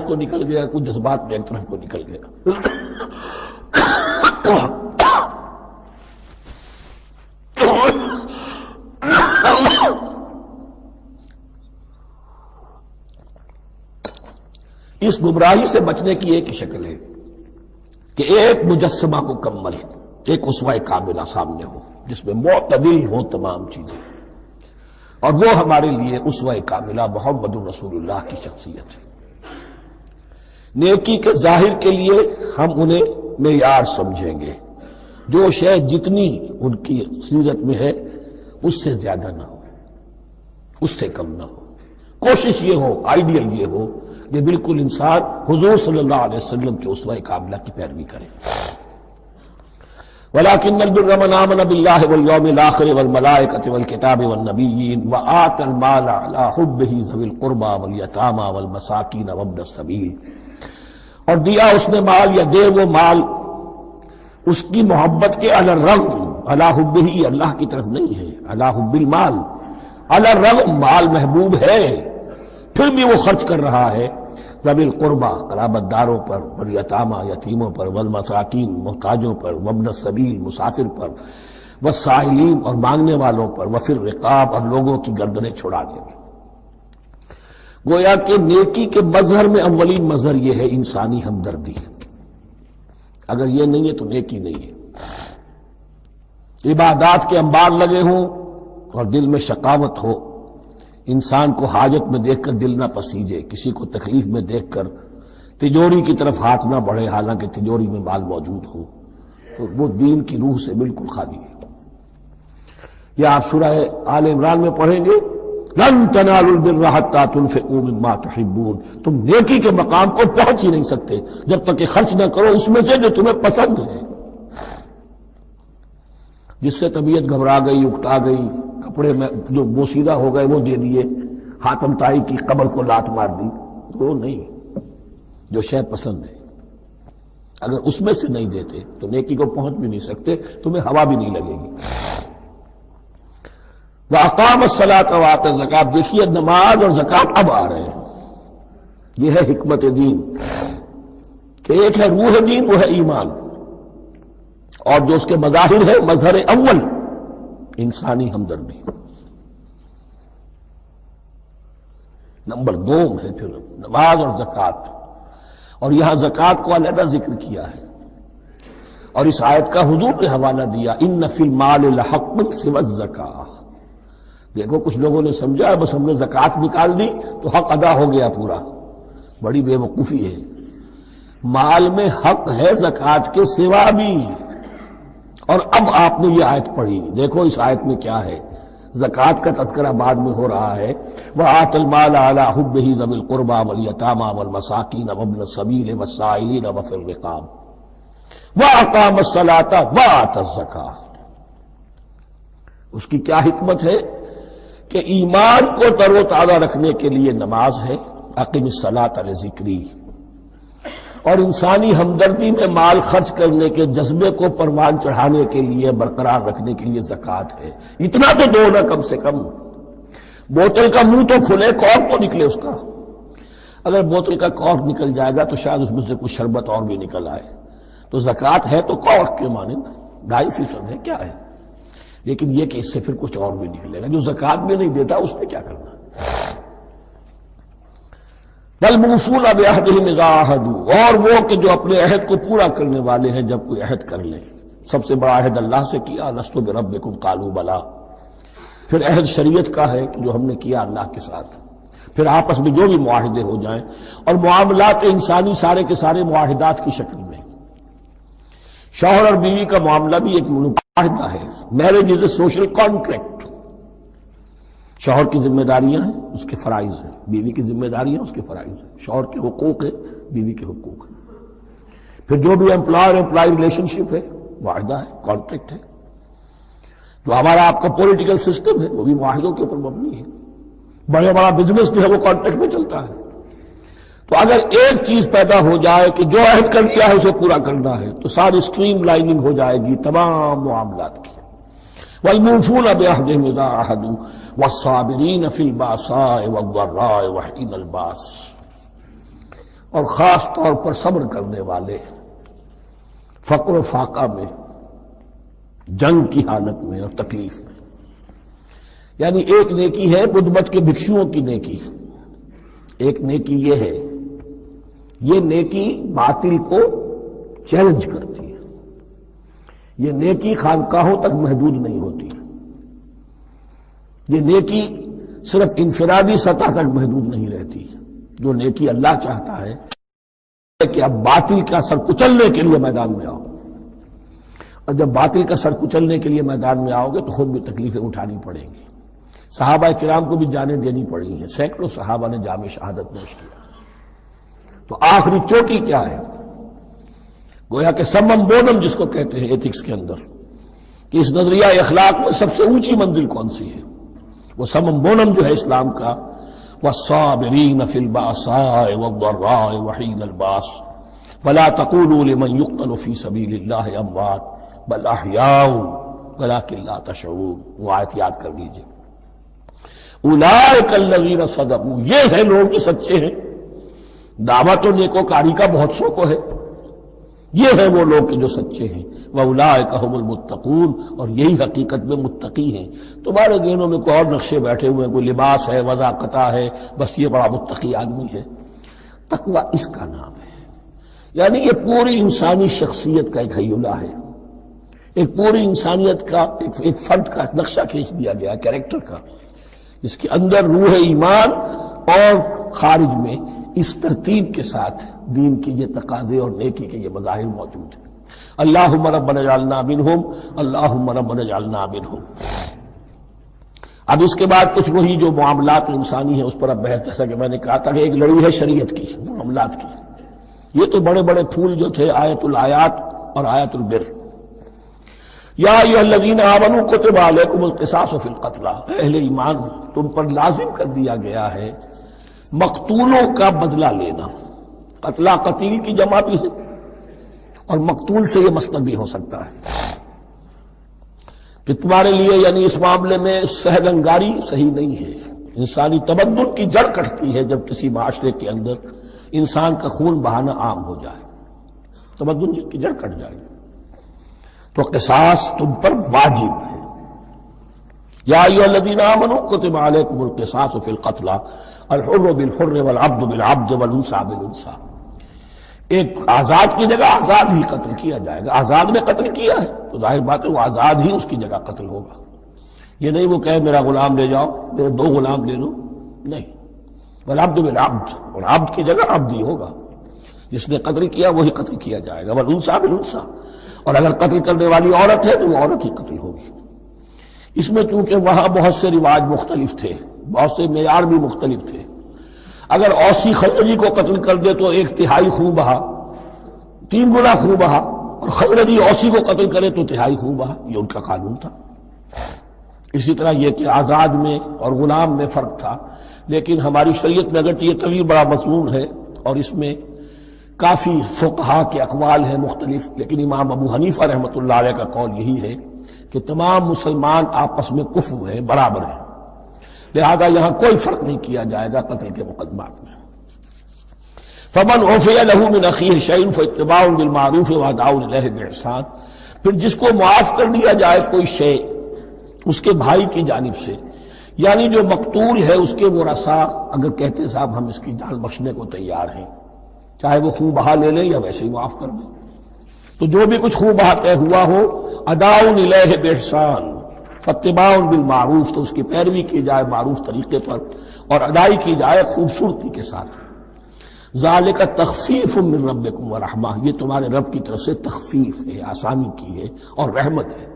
کو نکل گیا، کچھ جذبات میں ایک طرف کو نکل گیا۔ اس گمراہی سے بچنے کی ایک ہی شکل ہے کہ ایک مجسمہ مکمل، ایک اسوہ کاملہ سامنے ہو جس میں معتدل ہو تمام چیزیں، اور وہ ہمارے لیے اسوہ کاملہ محمد رسول اللہ کی شخصیت ہے۔ نیکی کے ظاہر کے لیے ہم انہیں معیار سمجھیں گے، جو شے جتنی ان کی سیرت میں ہے اس سے زیادہ نہ ہو، اس سے کم نہ ہو۔ کوشش یہ ہو، آئیڈیل یہ ہو کہ بالکل انسان حضور صلی اللہ علیہ وسلم کے اسوہ کاملہ کی پیروی کرے۔ وَلَٰكِنَّ الْبِرَّ مَنْ آمَنَ بِاللَّهِ وَالْيَوْمِ الْآخِرِ وَالْمَلَائِكَةِ وَالْكِتَابِ وَالنَّبِيِّينَ وَآتَى الْمَالَ عَلَىٰ حُبِّهِ ذَوِي الْقُرْبَىٰ وَالْيَتَامَىٰ وَالْمَسَاكِينَ وَابْنَ السَّبِيلِ، اور دیا اس نے مال یا دے وہ مال اس کی محبت کے علی الرغم، علی حبہ اللہ کی طرف نہیں ہے، علی حب المال، علی الرغم مال محبوب ہے پھر بھی وہ خرچ کر رہا ہے، ذوی القربہ قرابت داروں پر، والیتامى یتیموں پر، والمساکین محتاجوں پر، وابن السبیل مسافر پر، والسائلین اور مانگنے والوں پر، وفی الرقاب اور لوگوں کی گردنیں چھڑانے میں۔ گویا کہ نیکی کے مظہر میں اولین مظہر یہ ہے انسانی ہمدردی، اگر یہ نہیں ہے تو نیکی نہیں ہے۔ عبادات کے انبار لگے ہوں اور دل میں شقاوت ہو، انسان کو حاجت میں دیکھ کر دل نہ پسیجے، کسی کو تکلیف میں دیکھ کر تجوری کی طرف ہاتھ نہ بڑھے حالانکہ تجوری میں مال موجود ہو، تو وہ دین کی روح سے بالکل خالی ہے۔ یہ آپ سورہ آل عمران میں پڑھیں گے، لن تنالوا البر حتى تنفقوا مما تحبون، تم نیکی کے مقام کو پہنچ ہی نہیں سکتے جب تک کہ خرچ نہ کرو اس میں سے جو تمہیں پسند ہے۔ جس سے طبیعت گھبرا گئی، اکتا گئی، کپڑے میں جو بوسیدہ ہو گئے وہ دے دیے، حاتم طائی کی قبر کو لات مار دی، وہ نہیں، جو شے پسند ہے اگر اس میں سے نہیں دیتے تو نیکی کو پہنچ بھی نہیں سکتے، تمہیں ہوا بھی نہیں لگے گی۔ وَأَقَامَ الصَّلَاةَ وَآتَى الزَّكَاةَ، دیکھیے نماز اور زکوٰۃ اب آ رہے ہیں، یہ ہے حکمت دین کہ ایک ہے روح دین، وہ ہے ایمان، اور جو اس کے مظاہر ہے مظہر اول انسانی ہمدردی، نمبر دو ہے پھر نماز اور زکوٰۃ، اور یہاں زکوٰۃ کو علیحدہ ذکر کیا ہے، اور اس آیت کا حضور نے حوالہ دیا، إِنَّ فِي الْمَالِ لَحَقًّا سِوَى الزَّكَاةِ۔ دیکھو کچھ لوگوں نے سمجھا بس ہم نے زکوٰۃ نکال دی تو حق ادا ہو گیا پورا، بڑی بے وقوفی ہے۔ مال میں حق ہے زکوٰۃ کے سوا بھی، اور اب آپ نے یہ آیت پڑھی، دیکھو اس آیت میں کیا ہے، زکوٰۃ کا تذکرہ بعد میں ہو رہا ہے، وَآتَى الْمَالَ عَلَىٰ حُبِّهِ ذَوِي الْقُرْبَىٰ وَالْيَتَامَىٰ وَالْمَسَاكِينَ وَابْنَ السَّبِيلِ وَالسَّائِلِينَ وَفِي الرِّقَابِ وَأَقَامَ الصَّلَاةَ وَآتَى الزَّكَاةَ۔ اس کی کیا حکمت ہے کہ ایمان کو تر و تازہ رکھنے کے لیے نماز ہے، اقم الصلاۃ لذکری، اور انسانی ہمدردی میں مال خرچ کرنے کے جذبے کو پروان چڑھانے کے لیے برقرار رکھنے کے لیے زکوٰۃ ہے۔ اتنا تو دو نا کم سے کم، بوتل کا منہ تو کھلے، کارک تو نکلے اس کا، اگر بوتل کا کارک نکل جائے گا تو شاید اس میں سے کچھ شربت اور بھی نکل آئے، تو زکوٰۃ ہے تو کارک کے مانند 2.5% ہے، کیا ہے، لیکن یہ کہ اس سے پھر کچھ اور بھی نکلے گا، جو زکوٰۃ بھی نہیں دیتا اس نے کیا کرنا۔ وَالْمُوفُونَ بِعَهْدِهِمْ إِذَا عَاهَدُوا، اور وہ کہ جو اپنے عہد کو پورا کرنے والے ہیں جب کوئی عہد کر لیں۔ سب سے بڑا عہد اللہ سے کیا، لست بربکم قالوا بلی، پھر عہد شریعت کا ہے کہ جو ہم نے کیا اللہ کے ساتھ، پھر آپس میں جو بھی معاہدے ہو جائیں، اور معاملات انسانی سارے کے سارے معاہدات کی شکل میں، شوہر اور بیوی کا معاملہ بھی ایک معاہدہ ہے، marriage is a social contract, شوہر کی ذمہ داریاں ہیں، اس کے فرائض ہیں، بیوی کی ذمہ داریاں اس کے فرائض ہیں، شوہر کے حقوق ہیں، بیوی کے حقوق ہیں، پھر جو بھی امپلائر امپلائی ریلیشن شپ ہے معاہدہ ہے، کانٹریکٹ ہے، جو ہمارا آپ کا پولیٹیکل سسٹم ہے وہ بھی معاہدوں کے اوپر مبنی ہے، بڑا بزنس جو ہے وہ کانٹریکٹ میں چلتا ہے۔ تو اگر ایک چیز پیدا ہو جائے کہ جو عہد کر لیا ہے اسے پورا کرنا ہے تو ساری اسٹریم لائننگ ہو جائے گی تمام معاملات کی۔ وَالْمُوفُونَ بِعَهْدِهِمْ إِذَا عَاهَدُوا وَالصَّابِرِينَ فِي الْبَأْسَاءِ وَالضَّرَّاءِ وَحِينَ الْبَأْسِ، اور خاص طور پر صبر کرنے والے، فقر و فاقہ میں، جنگ کی حالت میں اور تکلیف میں۔ یعنی ایک نیکی ہے بدھ مت کے بھکشوؤں کی نیکی، ایک نیکی یہ ہے، یہ نیکی باطل کو چیلنج کرتی ہے، یہ نیکی خانقاہوں تک محدود نہیں ہوتی، یہ نیکی صرف انفرادی سطح تک محدود نہیں رہتی۔ جو نیکی اللہ چاہتا ہے کہ اب باطل کا سر کچلنے کے لیے میدان میں آؤ، اور جب باطل کا سر کچلنے کے لیے میدان میں آؤ گے تو خود بھی تکلیفیں اٹھانی پڑیں گی۔ صحابہ کرام کو بھی جانیں دینی پڑی ہیں، سینکڑوں صحابہ نے جام شہادت نوش کیا۔ تو آخری چوٹی کیا ہے؟ گویا کہ سمم بونم جس کو کہتے ہیں ایتھکس کے اندر، کہ اس نظریہ اخلاق میں سب سے اونچی منزل کون سی ہے؟ وہ سمم بونم جو ہے اسلام کا، والصابرین فی البأساء والضراء وحین الباس ولا تقولوا لمن يقتل فی سبیل اللہ اموات بل احیاء ولکن لا تشعرون۔ وہ آیت یاد کر لیجیے، اولئک الذین صدقوا، یہ ہیں لوگ جو سچے ہیں۔ دعوت و نیکوکاری کا بہت شوق ہے، یہ ہیں وہ لوگ کہ جو سچے ہیں۔ وَأُولَٰئِكَ هُمُ الْمُتَّقُونَ، اور یہی حقیقت میں متقی ہیں۔ تمہارے ذہنوں میں کوئی اور نقشے بیٹھے ہوئے ہیں، کوئی لباس ہے، وضاقتہ ہے، بس یہ بڑا متقی آدمی ہے۔ تقویٰ اس کا نام ہے، یعنی یہ پوری انسانی شخصیت کا ایک ہیولہ ہے، ایک پوری انسانیت کا ایک فرد کا نقشہ کھینچ دیا گیا، کیریکٹر کا، جس کے اندر روح ایمان اور خارج میں اس ترتیب کے ساتھ دین کی یہ تقاضے اور نیکی کے یہ مظاہر موجود ہیں۔ اللہم ربنا اجعلنا منہم، اللہم ربنا اجعلنا منہم۔ اب اس کے بعد کچھ وہی جو معاملات انسانی ہیں اس پر اب بحث، جیسا کہ میں نے کہا تھا کہ ایک لڑی ہے شریعت کی، معاملات کی۔ یہ تو بڑے بڑے پھول جو تھے، آیت الآیات اور آیت البر۔ یا ایھا الذین آمنوا کتب علیکم القصاص فی القتلی، اہل ایمان تم پر لازم کر دیا گیا ہے مقتولوں کا بدلہ لینا۔ قتلہ قتیل کی جمع بھی ہے، اور مقتول سے یہ مصدر بھی ہو سکتا ہے کہ تمہارے لیے، یعنی اس معاملے میں سہل انگاری صحیح نہیں ہے۔ انسانی تمدن کی جڑ کٹتی ہے جب کسی معاشرے کے اندر انسان کا خون بہانا عام ہو جائے، تمدن کی جڑ کٹ جائے، تو قصاص تم پر واجب ہے۔ یا ایھا الذین آمنوا کتب علیکم القصاص فی القتلی الحر بالحر والعبد بالعبد والانثى بالانثى۔ ایک آزاد کی جگہ آزاد ہی قتل کیا جائے گا۔ آزاد نے قتل کیا ہے تو ظاہر بات ہے وہ آزاد ہی اس کی جگہ قتل ہوگا۔ یہ نہیں وہ کہے میرا غلام لے جاؤ، میرے دو غلام لے لو، نہیں، والعبد بالعبد، اور عبد کی جگہ عبد ہی ہوگا، جس نے قتل کیا وہی قتل کیا جائے گا، والانثى بالانثى، اور اگر قتل کرنے والی عورت ہے تو وہ عورت ہی قتل ہوگی۔ اس میں چونکہ وہاں بہت سے رواج مختلف تھے، بہت سے معیار بھی مختلف تھے۔ اگر اوسی خزرجی کو قتل کر دے تو 1/3 خون بہا، 3 گنا خون بہا، اور خزرجی اوسی کو قتل کرے تو 1/3 خون بہا، یہ ان کا قانون تھا۔ اسی طرح یہ کہ آزاد میں اور غلام میں فرق تھا، لیکن ہماری شریعت میں اگرچہ یہ طویل بڑا مضمون ہے اور اس میں کافی فقہا کے اقوال ہیں مختلف، لیکن امام ابو حنیفہ رحمۃ اللہ علیہ کا قول یہی ہے کہ تمام مسلمان آپس میں کفو ہیں، برابر ہیں، لہذا یہاں کوئی فرق نہیں کیا جائے گا قتل کے مقدمات میں۔ فمن عفی لہ من اخیہ شیء فاتباع بالمعروف واداء الیہ باحسان، پھر جس کو معاف کر دیا جائے کوئی شے اس کے بھائی کی جانب سے، یعنی جو مقتول ہے اس کے ورثاء اگر کہتے صاحب ہم اس کی جان بخشنے کو تیار ہیں، چاہے وہ خون بہا لے لیں یا ویسے ہی معاف کر دیں، تو جو بھی کچھ خون بہا طے ہوا ہو، اداء الیہ باحسان فاتباع بالمعروف، تو اس کی پیروی کی جائے معروف طریقے پر اور ادائی کی جائے خوبصورتی کے ساتھ۔ ذالک تخفیف من ربکم ورحمہ، یہ تمہارے رب کی طرف سے تخفیف ہے، آسانی کی ہے اور رحمت ہے،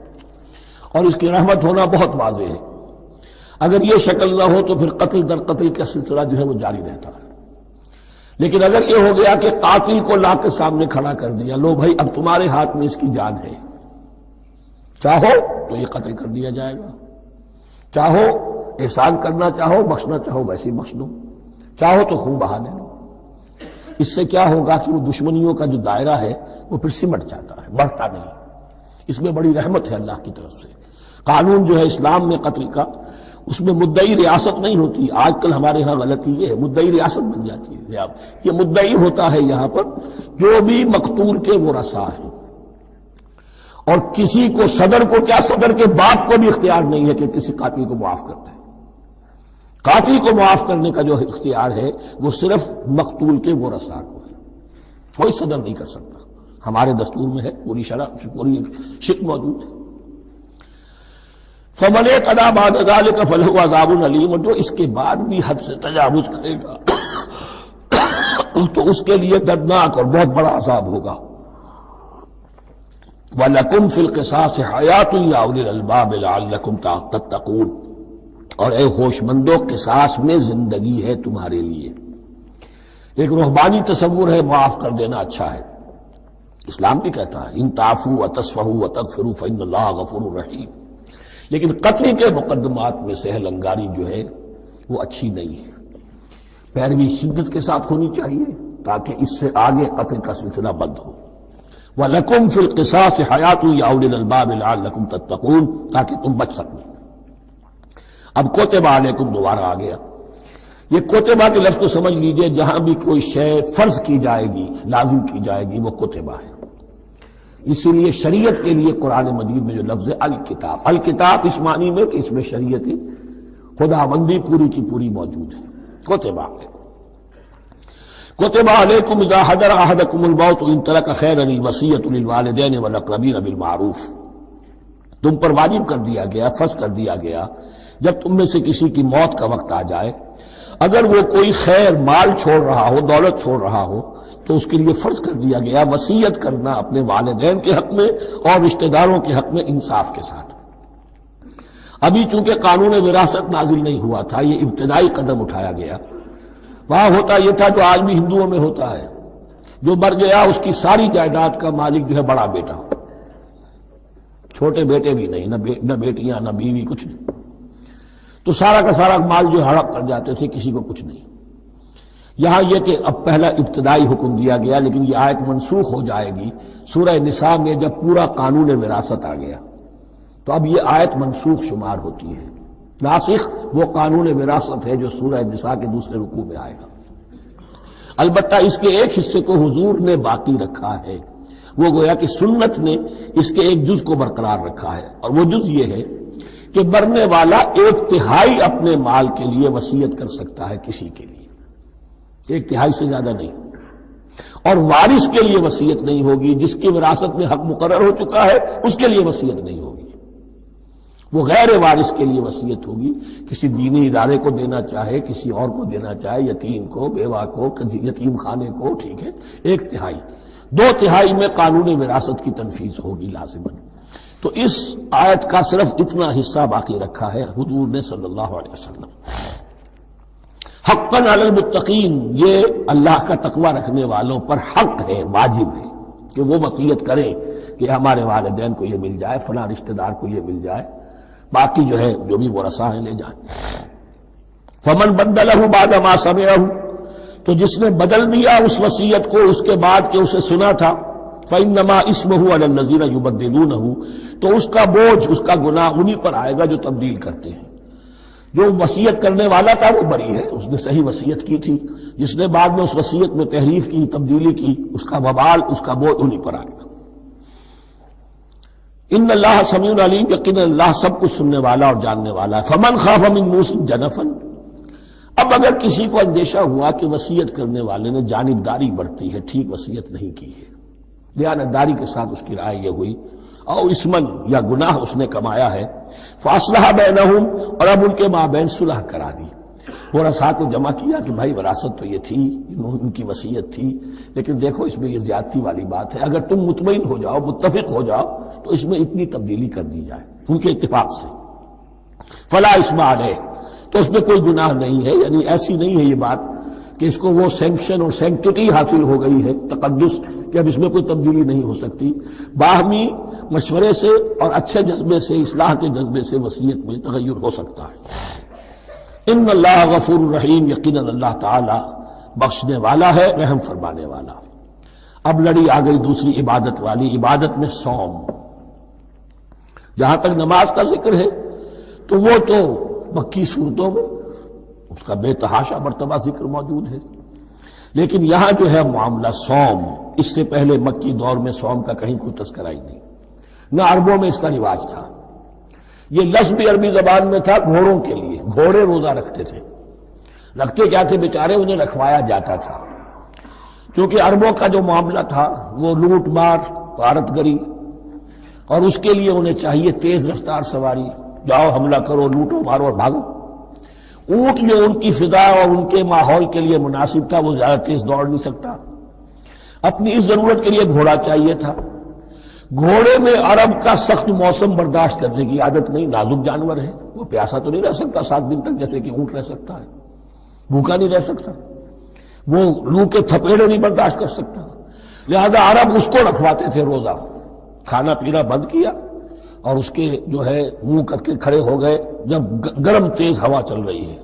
اور اس کی رحمت ہونا بہت واضح ہے۔ اگر یہ شکل نہ ہو تو پھر قتل در قتل کا سلسلہ جو ہے وہ جاری رہتا ہے، لیکن اگر یہ ہو گیا کہ قاتل کو لا کے سامنے کھڑا کر دیا، لو بھائی اب تمہارے ہاتھ میں اس کی جان ہے، چاہو تو یہ قتل کر دیا جائے گا، چاہو احسان کرنا چاہو بخشنا چاہو ویسے ہی بخش دو، چاہو تو خون بہا لے لو۔ اس سے کیا ہوگا کہ وہ دشمنیوں کا جو دائرہ ہے وہ پھر سمٹ جاتا ہے، بڑھتا نہیں۔ اس میں بڑی رحمت ہے اللہ کی طرف سے۔ قانون جو ہے اسلام میں قتل کا اس میں مدعی ریاست نہیں ہوتی. آج کل ہمارے ہاں غلطی یہ ہے، مدعی ریاست بن جاتی ہے. یہ مدعی ہوتا ہے یہاں پر جو بھی مقتول کے ورثاء ہیں، اور کسی کو، صدر کو کیا، صدر کے باپ کو بھی اختیار نہیں ہے کہ کسی قاتل کو معاف کرتا ہے. قاتل کو معاف کرنے کا جو اختیار ہے وہ صرف مقتول کے ورثاء کو ہے، کوئی صدر نہیں کر سکتا. ہمارے دستور میں ہے، پوری شرح، پوری شک موجود ہے. فَمَنِ اعْتَدَىٰ بَعْدَ ذَٰلِكَ فَلَهُ عَذَابٌ أَلِيمٌ، اور جو اس کے بعد بھی حد سے تجاوز کرے گا تو اس کے لیے دردناک اور بہت بڑا عذاب ہوگا. وَلَكُمْ فِي الْقِصَاصِ حَيَاةٌ يَا أُولِي الْأَلْبَابِ لَعَلَّكُمْ تَتَّقُونَ، اور اے ہوش مندو، قصاص میں زندگی ہے تمہارے لیے. ایک روحانی تصور ہے معاف کر دینا اچھا ہے، اسلام بھی کہتا ہے ان تعفوا وتصفحوا وتغفروا فإن اللہ غفور رحیم. لیکن قتل کے مقدمات میں سہل انگاری جو ہے وہ اچھی نہیں ہے. پیروی شدت کے ساتھ ہونی چاہیے تاکہ اس سے آگے قتل کا سلسلہ بند ہو. وَلَكُمْ فِي الْقِصَاصِ حَيَاةٌ يَا أُولِي الْأَلْبَابِ لَعَلَّكُمْ تَتَّقُونَ، تاکہ تم بچ سکو. اب کوتب علیکم دوبارہ آ گیا. یہ کوتبہ کے لفظ کو سمجھ لیجئے، جہاں بھی کوئی شے فرض کی جائے گی، لازم کی جائے گی، وہ کوتبہ ہے. اسی لیے شریعت کے لیے قرآن مجید میں جو لفظ ہے الکتاب، الکتاب اس معنی میں کہ اس میں شریعت خداوندی پوری کی پوری موجود ہے. کوتبہ علیکم، کوتبہ علیکم اذا حضر احدکم الموت ان ترک خیرا الوصیۃ للوالدین والاقربین بالمعروف، تم پر واجب کر دیا گیا، فرض کر دیا گیا، جب تم میں سے کسی کی موت کا وقت آ جائے، اگر وہ کوئی خیر مال چھوڑ رہا ہو، دولت چھوڑ رہا ہو، تو اس کے لیے فرض کر دیا گیا وصیت کرنا اپنے والدین کے حق میں اور رشتہ داروں کے حق میں انصاف کے ساتھ. ابھی چونکہ قانون وراثت نازل نہیں ہوا تھا، یہ ابتدائی قدم اٹھایا گیا. وہاں ہوتا یہ تھا جو آج بھی ہندوؤں میں ہوتا ہے، جو مر گیا اس کی ساری جائیداد کا مالک جو ہے بڑا بیٹا، چھوٹے بیٹے بھی نہیں، نہ بیٹیاں، نہ بیوی، کچھ نہیں. تو سارا کا سارا مال جو ہڑپ کر جاتے تھے، کسی کو کچھ نہیں. یہاں یہ کہ اب پہلا ابتدائی حکم دیا گیا، لیکن یہ آیت منسوخ ہو جائے گی سورہ نساء میں جب پورا قانون وراثت آ گیا، تو اب یہ آیت منسوخ شمار ہوتی ہے. ناسخ وہ قانون وراثت ہے جو سورہ نساء کے دوسرے رکوع میں آئے گا. البتہ اس کے ایک حصے کو حضور نے باقی رکھا ہے، وہ گویا کہ سنت نے اس کے ایک جز کو برقرار رکھا ہے، اور وہ جز یہ ہے کہ مرنے والا 1/3 اپنے مال کے لیے وصیت کر سکتا ہے کسی کے لیے، 1/3 سے زیادہ نہیں. اور وارث کے لیے وصیت نہیں ہوگی، جس کی وراثت میں حق مقرر ہو چکا ہے اس کے لیے وصیت نہیں ہوگی. وہ غیر وارث کے لیے وصیت ہوگی، کسی دینی ادارے کو دینا چاہے، کسی اور کو دینا چاہے، یتیم کو، بیوہ کو، یتیم خانے کو، ٹھیک ہے. 1/3، 2/3 میں قانون وراثت کی تنفیذ ہوگی لازماً. تو اس آیت کا صرف اتنا حصہ باقی رکھا ہے حضور نے صلی اللہ علیہ وسلم. حقاً علی المتقین، یہ اللہ کا تقوی رکھنے والوں پر حق ہے، واجب ہے کہ وہ وصیت کریں کہ ہمارے والدین کو یہ مل جائے، فلاں رشتہ دار کو یہ مل جائے، باقی جو ہے جو بھی ورثاء ہیں لے جائیں. فمن بدلہ بعد ما سمعہ، تو جس نے بدل دیا اس وصیت کو اس کے بعد کہ اسے سنا تھا، فإنما اسمہ علی الذین یبدلونہ، تو اس کا بوجھ، اس کا گناہ انہی پر آئے گا جو تبدیل کرتے ہیں. جو وصیت کرنے والا تھا وہ بری ہے، اس نے صحیح وصیت کی تھی. جس نے بعد میں اس وصیت میں تحریف کی، تبدیلی کی، اس کا وبال، اس کا بوجھ انہی پر آئے گا. ان اللہ سمیع علیم، یقینا اللہ سب کچھ سننے والا اور جاننے والا ہے. فمن خاف من موص جنفا، اب اگر کسی کو اندیشہ ہوا کہ وصیت کرنے والے نے جانبداری برتی ہے، ٹھیک وصیت نہیں کی ہے، دیانتداری کے ساتھ اس کی رائے یہ ہوئی، او اسمن، یا گناہ اس نے کمایا ہے، فاصلح بینہم، اور اب ان کے مابین صلح کرا دی. ورثاء کو جمع کیا کہ بھائی وراثت تو یہ تھی، ان کی وصیت تھی، لیکن دیکھو اس میں یہ زیادتی والی بات ہے، اگر تم مطمئن ہو جاؤ، متفق ہو جاؤ، تو اس میں اتنی تبدیلی کر دی جائے ان کے اتفاق سے. فلا اسم علیہ، تو اس میں کوئی گناہ نہیں ہے. یعنی ایسی نہیں ہے یہ بات کہ اس کو وہ سینکشن اور سینکٹیٹی حاصل ہو گئی ہے، تقدس، کہ اب اس میں کوئی تبدیلی نہیں ہو سکتی. باہمی مشورے سے اور اچھے جذبے سے، اصلاح کے جذبے سے وصیت میں تغیر ہو سکتا ہے. ان اللہ غفور رحیم، یقیناً اللہ تعالی بخشنے والا ہے، رحم فرمانے والا. اب لڑی آ گئی دوسری عبادت والی، عبادت میں صوم. جہاں تک نماز کا ذکر ہے تو وہ تو مکی صورتوں میں اس کا بے تحاشا مرتبہ ذکر موجود ہے، لیکن یہاں جو ہے معاملہ صوم، اس سے پہلے مکی دور میں صوم کا کہیں کوئی تذکرہ ہی نہیں، نہ عربوں میں اس کا رواج تھا۔ یہ لفظ بھی عربی زبان میں تھا گھوڑوں کے لیے، گھوڑے روزہ رکھتے تھے، رکھتے کیا تھے بیچارے، انہیں رکھوایا جاتا تھا، کیونکہ عربوں کا جو معاملہ تھا وہ لوٹ مار، غارت گری، اور اس کے لیے انہیں چاہیے تیز رفتار سواری، جاؤ حملہ کرو، لوٹو مارو اور بھاگو۔ اونٹ جو ان کی فضا اور ان کے ماحول کے لیے مناسب تھا وہ زیادہ تیز دوڑ نہیں سکتا، اپنی اس ضرورت کے لیے گھوڑا چاہیے تھا۔ گھوڑے میں عرب کا سخت موسم برداشت کرنے کی عادت نہیں، نازک جانور ہے، وہ پیاسا تو نہیں رہ سکتا 7 دن تک جیسے کہ اونٹ رہ سکتا ہے، بھوکا نہیں رہ سکتا، وہ لو کے تھپیڑے نہیں برداشت کر سکتا، لہذا عرب اس کو رکھواتے تھے روزہ، کھانا پینا بند کیا اور اس کے جو ہے منہ کر کے کھڑے ہو گئے جب گرم تیز ہوا چل رہی ہے،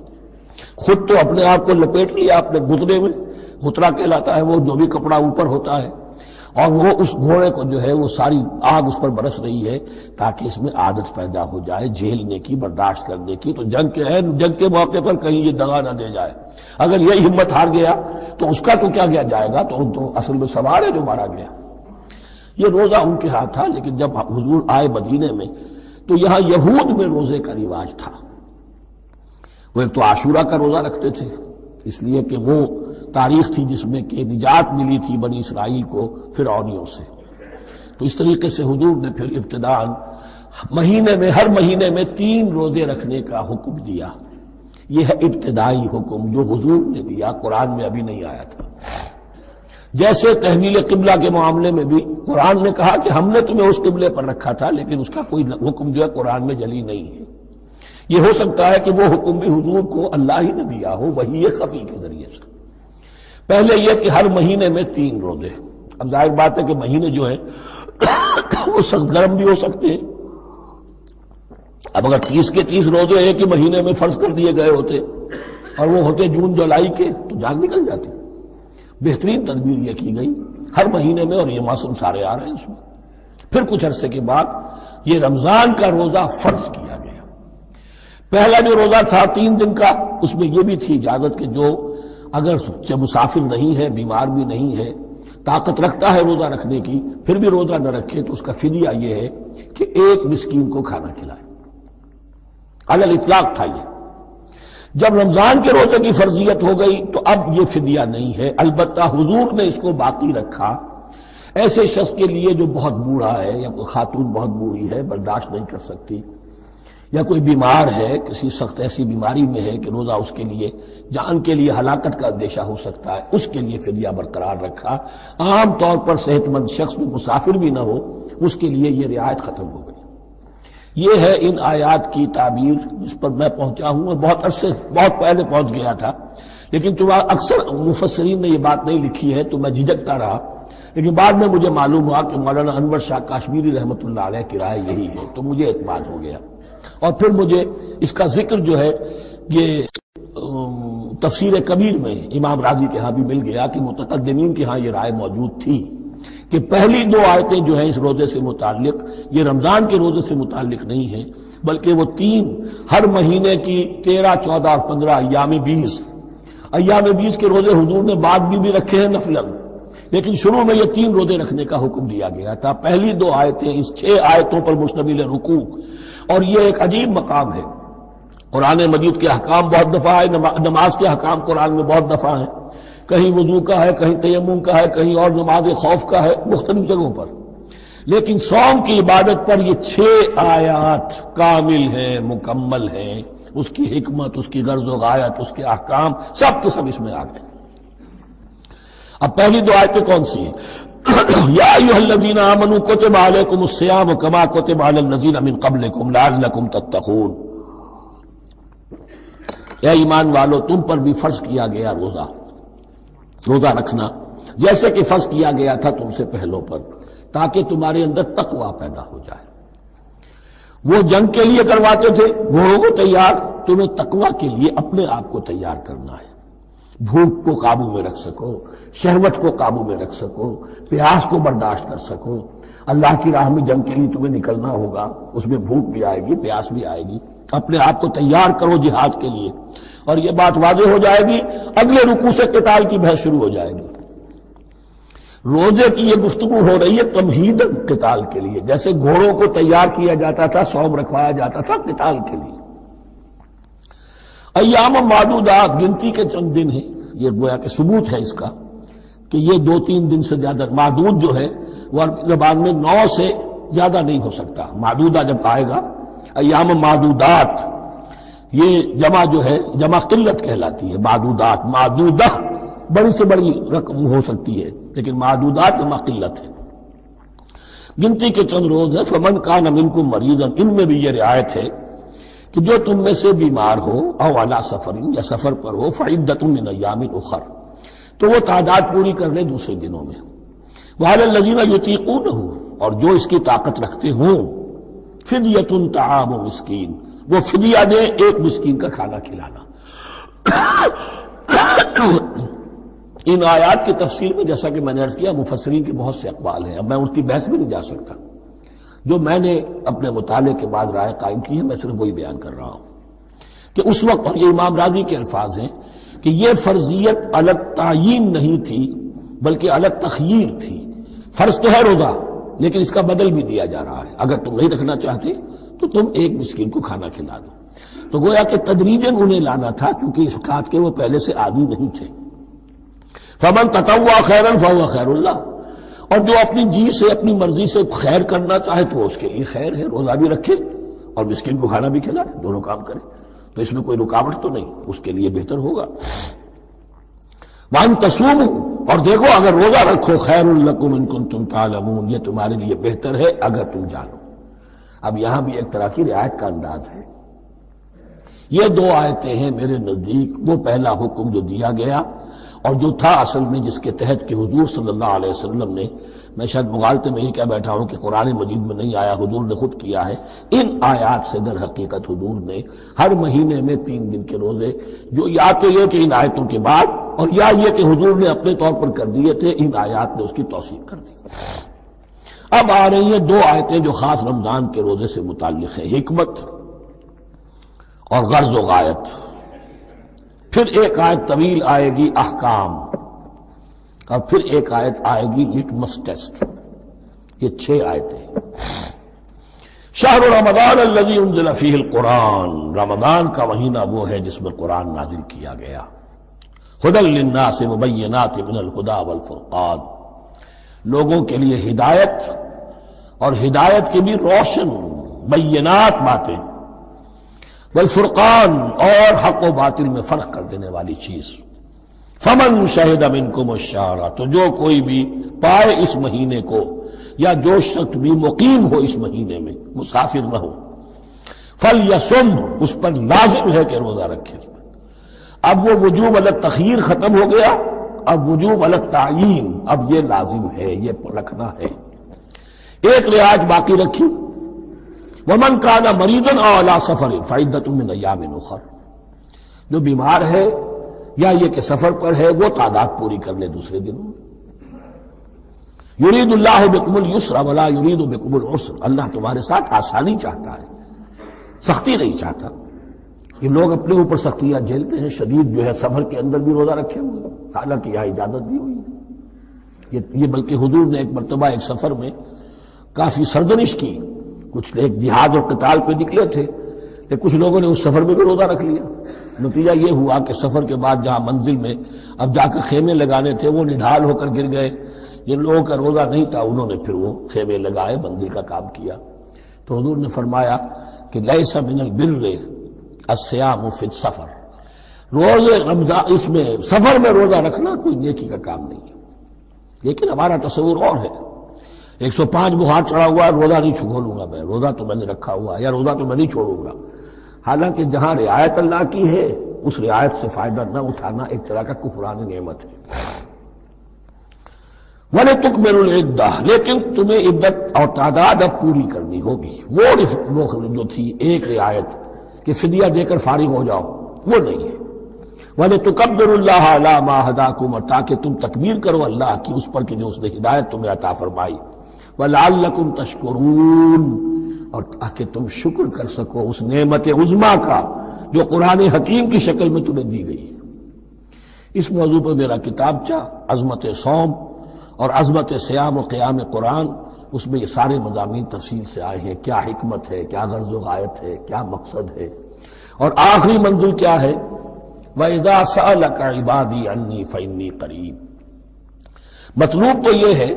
خود تو اپنے آپ کو لپیٹ لیا اپنے گھٹنے میں، گھترا کہلاتا ہے وہ جو بھی کپڑا اوپر ہوتا ہے، اور وہ اس گھوڑے کو جو ہے وہ ساری آگ اس پر برس رہی ہے تاکہ اس میں عادت پیدا ہو جائے جھیلنے کی، برداشت کرنے کی۔ تو جنگ کے موقع پر کہیں یہ دغا نہ دے جائے، اگر یہ ہمت ہار گیا تو اس کا تو کیا کیا جائے گا، تو اصل میں سوار ہے جو مارا گیا۔ یہ روزہ ان کے ہاتھ تھا، لیکن جب حضور آئے مدینے میں تو یہاں یہود میں روزے کا رواج تھا۔ وہ ایک تو عاشورہ کا روزہ رکھتے تھے، اس لیے کہ وہ تاریخ تھی جس میں کہ نجات ملی تھی بنی اسرائیل کو فرعونیوں سے، تو اس طریقے سے حضور نے پھر ابتداءً ہر مہینے میں 3 روزے رکھنے کا حکم دیا۔ یہ ہے ابتدائی حکم جو حضور نے دیا، قرآن میں ابھی نہیں آیا تھا۔ جیسے تحویل قبلہ کے معاملے میں بھی قرآن نے کہا کہ ہم نے تمہیں اس قبلے پر رکھا تھا، لیکن اس کا کوئی حکم جو ہے قرآن میں جلی نہیں ہے۔ یہ ہو سکتا ہے کہ وہ حکم بھی حضور کو اللہ ہی نے دیا ہو، وحی خفی کے ذریعے سے۔ پہلے یہ کہ ہر مہینے میں 3 روزے، اب ظاہر بات ہے کہ مہینے جو ہے وہ سخت گرم بھی ہو سکتے ہیں، اب اگر 30 کے 30 روزے ایک ہی مہینے میں فرض کر دیے گئے ہوتے اور وہ ہوتے جون جولائی کے تو جان نکل جاتی۔ بہترین تدبیر یہ کی گئی ہر مہینے میں، اور یہ موسم سارے آ رہے ہیں اس میں۔ پھر کچھ عرصے کے بعد یہ رمضان کا روزہ فرض کیا گیا۔ پہلا جو روزہ تھا 3 دن کا، اس میں یہ بھی تھی اجازت کہ جو اگر مسافر نہیں ہے، بیمار بھی نہیں ہے، طاقت رکھتا ہے روزہ رکھنے کی، پھر بھی روزہ نہ رکھے تو اس کا فدیہ یہ ہے کہ 1 مسکین کو کھانا کھلائے، علی الاطلاق تھا یہ۔ جب رمضان کے روزے کی فرضیت ہو گئی تو اب یہ فدیہ نہیں ہے، البتہ حضور نے اس کو باقی رکھا ایسے شخص کے لیے جو بہت بوڑھا ہے، یا کوئی خاتون بہت بوڑھی ہے برداشت نہیں کر سکتی، یا کوئی بیمار ہے، کسی سخت ایسی بیماری میں ہے کہ روزہ اس کے لیے جان کے لیے ہلاکت کا اندیشہ ہو سکتا ہے، اس کے لیے فدیہ برقرار رکھا۔ عام طور پر صحت مند شخص جو مسافر بھی نہ ہو اس کے لیے یہ رعایت ختم ہو گئی۔ یہ ہے ان آیات کی تعبیر جس پر میں پہنچا ہوں، اور بہت پہلے پہنچ گیا تھا، لیکن چونکہ اکثر مفسرین نے یہ بات نہیں لکھی ہے تو میں جھجکتا رہا، لیکن بعد میں مجھے معلوم ہوا کہ مولانا انور شاہ کاشمیری رحمۃ اللہ علیہ کی رائے یہی ہے، تو مجھے اعتماد ہو گیا، اور پھر مجھے اس کا ذکر جو ہے یہ تفسیر کبیر میں امام راضی کے ہاں بھی مل گیا کہ متقدمین کے ہاں یہ رائے موجود تھی کہ پہلی 2 آیتیں جو ہیں اس روزے سے متعلق یہ رمضان کے روزے سے متعلق نہیں ہیں، بلکہ وہ 3 ہر مہینے کی 13، 14 اور 15 ایام 20 کے روزے حضور نے بعد بھی رکھے ہیں نفلاً، لیکن شروع میں یہ 3 روزے رکھنے کا حکم دیا گیا تھا۔ پہلی 2 آیتیں اس 6 آیتوں پر مشتمل رکوع، اور یہ ایک عجیب مقام ہے۔ قرآن مجید کے احکام بہت دفعہ ہے، نماز کے احکام قرآن میں بہت دفعہ ہیں، کہیں وضو کا ہے، کہیں تیمم کا ہے، کہیں اور نماز خوف کا ہے، مختلف جگہوں پر، لیکن صوم کی عبادت پر یہ 6 آیات کامل ہیں، مکمل ہیں، اس کی حکمت، اس کی غرض و غایت، اس کے احکام سب کے سب اس میں آ گئے۔ اب پہلی 2 آیتیں کون سی ہیں؟ یا ایھا الذین آمنوا کتب علیکم الصیام کما کتب علی الذین من قبلکم لعلکم تتقون، اے ایمان والو تم پر بھی فرض کیا گیا روزہ رکھنا جیسے کہ فرض کیا گیا تھا تم سے پہلوں پر، تاکہ تمہارے اندر تقویٰ پیدا ہو جائے۔ وہ جنگ کے لیے کرواتے تھے گھوڑوں کو تیار، تمہیں تقویٰ کے لیے اپنے آپ کو تیار کرنا ہے، بھوک کو قابو میں رکھ سکو، شہوت کو قابو میں رکھ سکو، پیاس کو برداشت کر سکو۔ اللہ کی راہ میں جنگ کے لیے تمہیں نکلنا ہوگا، اس میں بھوک بھی آئے گی، پیاس بھی آئے گی، اپنے آپ کو تیار کرو جہاد کے لیے. اور یہ بات واضح ہو جائے گی اگلے رکوع سے قتال کی بحث شروع ہو جائے گی. روزے کی یہ گفتگو ہو رہی ہے تمہیداً قتال کے لیے، جیسے گھوڑوں کو تیار کیا جاتا تھا، صوم رکھوایا جاتا تھا قتال کے لیے. ایام معدودات، گنتی کے چند دن ہیں. یہ گویا کہ ثبوت ہے اس کا کہ یہ 2-3 دن سے زیادہ. معدود جو ہے وہ عربی زبان میں 9 سے زیادہ نہیں ہو سکتا. معدودہ جب آئے گا، ایام معدودات، یہ جمع جو ہے جمع قلت کہلاتی ہے. معدودات، معدودہ بڑی سے بڑی رقم ہو سکتی ہے، لیکن معدودات جمع قلت ہے. گنتی کے چند روز ہیں. فمن کان منکم مریضا، ان میں بھی یہ رعایت ہے کہ جو تم میں سے بیمار ہو او علی سفر، یا سفر پر ہو، فعدۃ من ایام اخر، تو وہ تعداد پوری کر لے دوسرے دنوں میں. وعلی الذین یطیقونہ، اور جو اس کی طاقت رکھتے ہوں، فدیۃ طعام مسکین، وہ فدیہ دے، ایک مسکین کا کھانا کھلانا. ان آیات کی تفسیر میں جیسا کہ میں نے عرض کیا مفسرین کے بہت سے اقوال ہیں. اب میں اس کی بحث بھی نہیں جا سکتا. جو میں نے اپنے مطالعے کے بعد رائے قائم کی ہے میں صرف وہی بیان کر رہا ہوں کہ اس وقت، اور یہ امام راضی کے الفاظ ہیں، کہ یہ فرضیت الگ تعیین نہیں تھی بلکہ الگ تخییر تھی. فرض تو ہے روزہ، لیکن اس کا بدل بھی دیا جا رہا ہے. اگر تم نہیں رکھنا چاہتے تو تم ایک مسکین کو کھانا کھلا دو. تو گویا کہ تدریجاً انہیں لانا تھا، کیونکہ اس بات کے وہ پہلے سے عادی نہیں تھے. فمن تطوع خیرا فهو خیر اللہ، اور جو اپنی جی سے اپنی مرضی سے خیر کرنا چاہے تو اس کے لیے خیر ہے. روزہ بھی رکھے اور مسکین کو کھانا بھی کھلائے، دونوں کام کرے، تو اس میں کوئی رکاوٹ تو نہیں، اس کے لیے بہتر ہوگا. وَأَن تَصُومُوا، اور دیکھو اگر روزہ رکھو، خیر لکم ان کنتم تعلمون، یہ تمہارے لیے بہتر ہے اگر تم جانو. اب یہاں بھی ایک طرح کی رعایت کا انداز ہے. یہ 2 آیتیں ہیں میرے نزدیک وہ پہلا حکم جو دیا گیا اور جو تھا اصل میں جس کے تحت کہ حضور صلی اللہ علیہ وسلم نے، میں شاید مغالطے میں ہی کہہ بیٹھا ہوں کہ قرآن مجید میں نہیں آیا، حضور نے خود کیا ہے. ان آیات سے در حقیقت حضور نے ہر مہینے میں 3 دن کے روزے، جو یا تو یہ کہ ان آیتوں کے بعد، اور یا یہ کہ حضور نے اپنے طور پر کر دیے تھے، ان آیات نے اس کی توثیق کر دی. اب آ رہی ہیں 2 آیتیں جو خاص رمضان کے روزے سے متعلق ہیں، حکمت اور غرض و غایت. پھر ایک آیت طویل آئے گی احکام، اور پھر ایک آیت آئے گی لٹمس ٹیسٹ. یہ 6 آیتیں. شہر رمضان الذی انزل فیہ القرآن، رمضان کا مہینہ وہ ہے جس میں قرآن نازل کیا گیا. ھدی للناس وبینات من الھدی والفرقان، لوگوں کے لیے ہدایت، اور ہدایت کی بھی روشن بینات باتیں، والفرقان، اور حق و باطل میں فرق کر دینے والی چیز. فمن شہد منکم الشہر، تو جو کوئی بھی پائے اس مہینے کو، یا جو شخص بھی مقیم ہو اس مہینے میں، مسافر نہ ہو، فلیصم، اس پر لازم ہے کہ روزہ رکھے. اب وہ وجوب علی التخییر ختم ہو گیا، اب وجوب علی التعیین، اب یہ لازم ہے، یہ رکھنا ہے. ایک رعایت باقی رکھی، ومن کان مریضا او علی سفر فعدۃ من ایام اخر، جو بیمار ہے یا یہ کہ سفر پر ہے وہ تعداد پوری کر لے دوسرے دنوں. یرید اللہ بکم اليسر ولا یرید بکم العسر، اللہ تمہارے ساتھ آسانی چاہتا ہے، سختی نہیں چاہتا. یہ لوگ اپنے اوپر سختیاں جھیلتے ہیں. شدید جو ہے سفر کے اندر بھی روزہ رکھے ہوئے، حالانکہ یہاں اجازت دی ہوئی ہے. یہ بلکہ حضور نے ایک مرتبہ ایک سفر میں کافی سرزنش کی. کچھ ایک جہاد اور قتال پہ نکلے تھے، کہ کچھ لوگوں نے اس سفر میں بھی روزہ رکھ لیا. نتیجہ یہ ہوا کہ سفر کے بعد جہاں منزل میں اب جا کر خیمے لگانے تھے وہ نڈھال ہو کر گر گئے. جن لوگوں کا روزہ نہیں تھا انہوں نے پھر وہ خیمے لگائے، منزل کا کام کیا. تو حضور نے فرمایا کہ لیس من البر الصیام فی السفر، روزے رمضان اس میں سفر میں روزہ رکھنا کوئی نیکی کا کام نہیں ہے. لیکن ہمارا تصور اور ہے، 105 بخار چڑھا ہوا ہے، روزہ نہیں چھوڑوں گا میں، روزہ تو میں نے رکھا ہوا ہے، یا روزہ تو میں نہیں چھوڑوں گا. حالانکہ جہاں رعایت اللہ کی ہے اس رعایت سے فائدہ نہ اٹھانا ایک طرح کا کفران نعمت ہے. وَلِتُكْمِلُوا الْعِدَّةَ، لیکن تمہیں عدت اور تعداد اب پوری کرنی ہوگی. وہ جو تھی ایک رعایت کہ فدیہ دے کر فارغ ہو جاؤ، وہ نہیں ہے. وَلِتُكَبِّرُوا اللَّهَ عَلَىٰ مَا هَدَاكُمْ، اور تاکہ تم تکبیر کرو اللہ کی اس پر کہ جو اس نے ہدایت تمہیں عطا فرمائی. وَلَعَلَّكُمْ تَشْكُرُونَ، اور تاکہ تم شکر کر سکو اس نعمت عظمیٰ کا جو قرآن حکیم کی شکل میں تمہیں دی گئی ہے۔ اس موضوع پر میرا کتابچہ عظمت صوم اور عظمت صیام و قیام قرآن، اس میں یہ سارے مضامین تفصیل سے آئے ہیں، کیا حکمت ہے، کیا غرض و غایت ہے، کیا مقصد ہے، اور آخری منزل کیا ہے، وَإِذَا سَأَلَكَ عِبَادِي عَنِّي فَإِنِّي قَرِيبٌ۔ مطلوب تو یہ ہے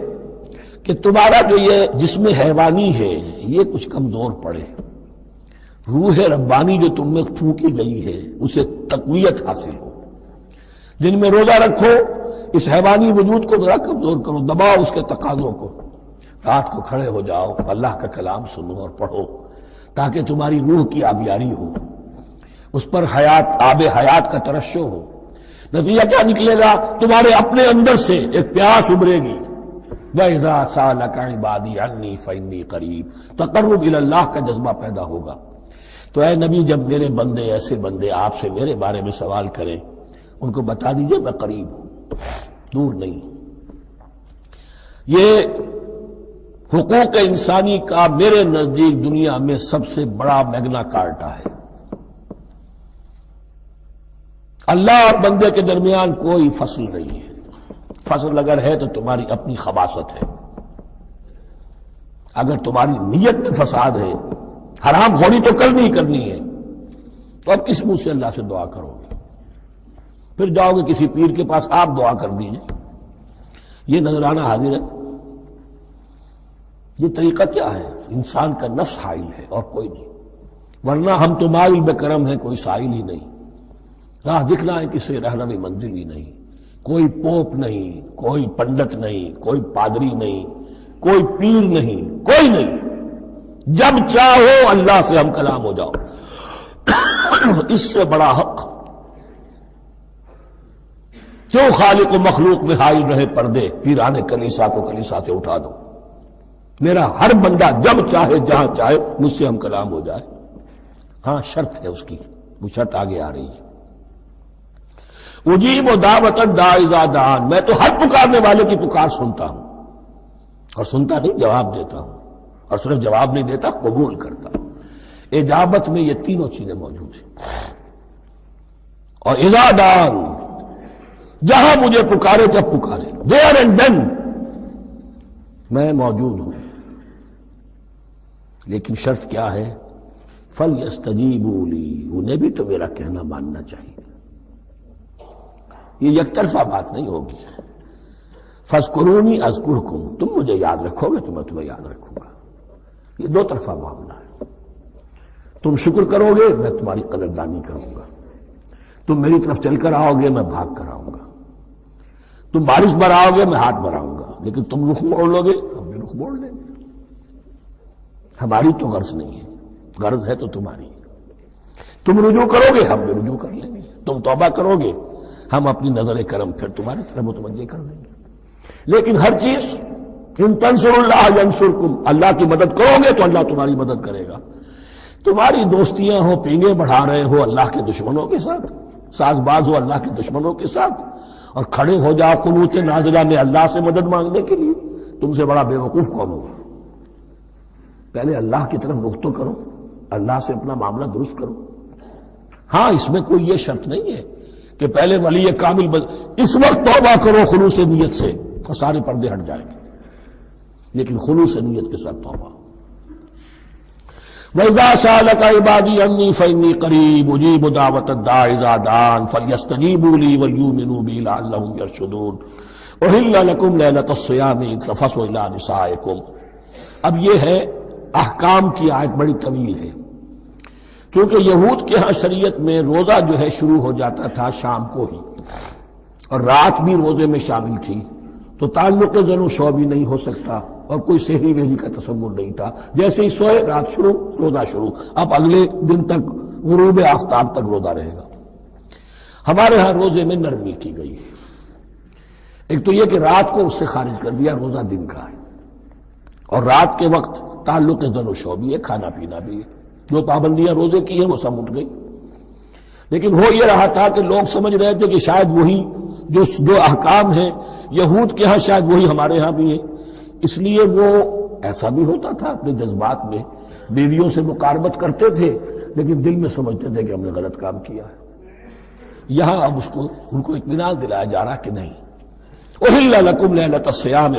کہ تمہارا جو یہ جسم حیوانی ہے یہ کچھ کمزور پڑے، روح ربانی جو تم میں پھونکی گئی ہے اسے تقویت حاصل ہو۔ دن میں روزہ رکھو، اس حیوانی وجود کو ذرا کمزور کرو، دباؤ اس کے تقاضوں کو، رات کو کھڑے ہو جاؤ، اللہ کا کلام سنو اور پڑھو تاکہ تمہاری روح کی آبیاری ہو، اس پر آب حیات کا ترشح ہو۔ نتیجہ کیا نکلے گا؟ تمہارے اپنے اندر سے ایک پیاس ابھرے گی، وَإِذَا سَأَلَكَ عِبَادِي عَنِّي فَإِنِّي قَرِيبٌ، تقرب الی اللہ کا جذبہ پیدا ہوگا۔ تو اے نبی، جب میرے بندے، ایسے بندے آپ سے میرے بارے میں سوال کریں، ان کو بتا دیجئے میں قریب ہوں، دور نہیں۔ یہ حقوق انسانی کا میرے نزدیک دنیا میں سب سے بڑا میگنا کارٹا ہے۔ اللہ اور بندے کے درمیان کوئی فصل نہیں ہے، فصل اگر ہے تو تمہاری اپنی خباثت ہے، اگر تمہاری نیت میں فساد ہے، حرام خوری تو کرنی ہی کرنی ہے، تو اب کس منہ سے اللہ سے دعا کرو گے؟ پھر جاؤ گے کسی پیر کے پاس، آپ دعا کر دیجئے، یہ نذرانہ حاضر ہے؟ یہ طریقہ کیا ہے؟ انسان کا نفس حائل ہے اور کوئی نہیں، ورنہ ہم تو مائل بے کرم ہیں، کوئی سائل ہی نہیں، راہ دکھنا ہے کسی رہنمی منزل ہی نہیں، کوئی پوپ نہیں، کوئی پنڈت نہیں، کوئی پادری نہیں، کوئی پیر نہیں، کوئی نہیں، جب چاہو اللہ سے ہم کلام ہو جاؤ۔ اس سے بڑا حق کیوں خالق و مخلوق میں حائل رہے پردے؟ پیران کلیسا کو کلیسا سے اٹھا دو، میرا ہر بندہ جب چاہے جہاں چاہے مجھ سے ہم کلام ہو جائے۔ ہاں شرط ہے اس کی، وہ شرط آگے آ رہی ہے، اجیب دعوت الداعی اذا دعان، میں تو ہر پکارنے والے کی پکار سنتا ہوں، اور سنتا نہیں جواب دیتا ہوں، اور صرف جواب نہیں دیتا قبول کرتا ہوں۔ اجابت میں یہ تینوں چیزیں موجود ہیں، اور اذا دعان، جہاں مجھے پکارے جب پکارے، دیر اینڈ دین میں موجود ہوں۔ لیکن شرط کیا ہے؟ فَلْيَسْتَجِيبُوا لِي، انہیں بھی تو میرا کہنا ماننا چاہیے، یہ یک طرفہ بات نہیں ہوگی۔ فَاذْكُرُونِي أَذْكُرْكُمْ، تم مجھے یاد رکھو گے تو میں تمہیں یاد رکھوں گا، یہ دو طرفہ معاملہ ہے۔ تم شکر کرو گے میں تمہاری قدردانی کروں گا، تم میری طرف چل کر آؤ گے میں بھاگ کر آؤں گا، تم بارش برآؤ گے میں ہاتھ بڑھاؤں گا، لیکن تم رخ موڑ لو گے ہم بھی رخ موڑ لیں گے۔ ہماری تو غرض نہیں ہے، غرض ہے تو تمہاری، تم رجوع کرو گے ہم بھی رجوع کر لیں گے، تم توبہ کرو گے ہم اپنی نظر کرم پھر تمہاری طرف متوجہ کر دیں گے۔ لیکن ہر چیز ان تنصروا اللہ ینصرکم، اللہ کی مدد کرو گے تو اللہ تمہاری مدد کرے گا۔ تمہاری دوستیاں ہو، پینگے بڑھا رہے ہو اللہ کے دشمنوں کے ساتھ، ساز باز ہو اللہ کے دشمنوں کے ساتھ، اور کھڑے ہو جاؤ قنوت نازلہ میں اللہ سے مدد مانگنے کے لیے، تم سے بڑا بے وقوف کون ہوگا؟ پہلے اللہ کی طرف رخ تو کرو، اللہ سے اپنا معاملہ درست کرو۔ ہاں اس میں کوئی یہ شرط نہیں ہے کہ پہلے ولی کامل اس وقت توبہ کرو خلوص نیت سے اور سارے پردے ہٹ جائیں گے، لیکن خلوص نیت کے ساتھ توبہ۔ وَإِذَا سَأَلَكَ عِبَادِي عَنِّي فَإِنِّي قَرِيبٌ أُجِيبُ دَعْوَةَ الدَّاعِ إِذَا دَعَانِ فَلْيَسْتَجِيبُوا لِي وَلْيُؤْمِنُوا بِي لَعَلَّهُمْ يَرْشُدُونَ أُحِلَّ لَكُمْ لَيْلَةَ الصِّيَامِ إِذْ تَفَضُّلُوا إِلَىٰ نِسَائِكُمْ۔ اب یہ ہے احکام کی آیت، بڑی طویل ہے، چونکہ یہود کے ہاں شریعت میں روزہ جو ہے شروع ہو جاتا تھا شام کو ہی، اور رات بھی روزے میں شامل تھی، تو تعلق زن و شو بھی نہیں ہو سکتا، اور کوئی سحری وحری کا تصور نہیں تھا، جیسے ہی سوئے رات شروع روزہ شروع، اب اگلے دن تک غروب آفتاب تک روزہ رہے گا۔ ہمارے ہاں روزے میں نرمی کی گئی ہے، ایک تو یہ کہ رات کو اس سے خارج کر دیا، روزہ دن کا ہے، اور رات کے وقت تعلق زن و شو بھی ہے، کھانا پینا بھی ہے، جو پابندیاں روزے کی ہیں وہ سب اٹھ گئی۔ لیکن ہو یہ رہا تھا کہ لوگ سمجھ رہے تھے کہ شاید وہی جو احکام ہیں یہود کے ہاں شاید وہی ہمارے ہاں بھی ہیں، اس لیے وہ ایسا بھی ہوتا تھا اپنے جذبات میں بیویوں سے مقاربت کرتے تھے لیکن دل میں سمجھتے تھے کہ ہم نے غلط کام کیا ہے. یہاں اب ان کو اطمینان دلایا جا رہا کہ نہیں. احل لکم لیلۃ الصیام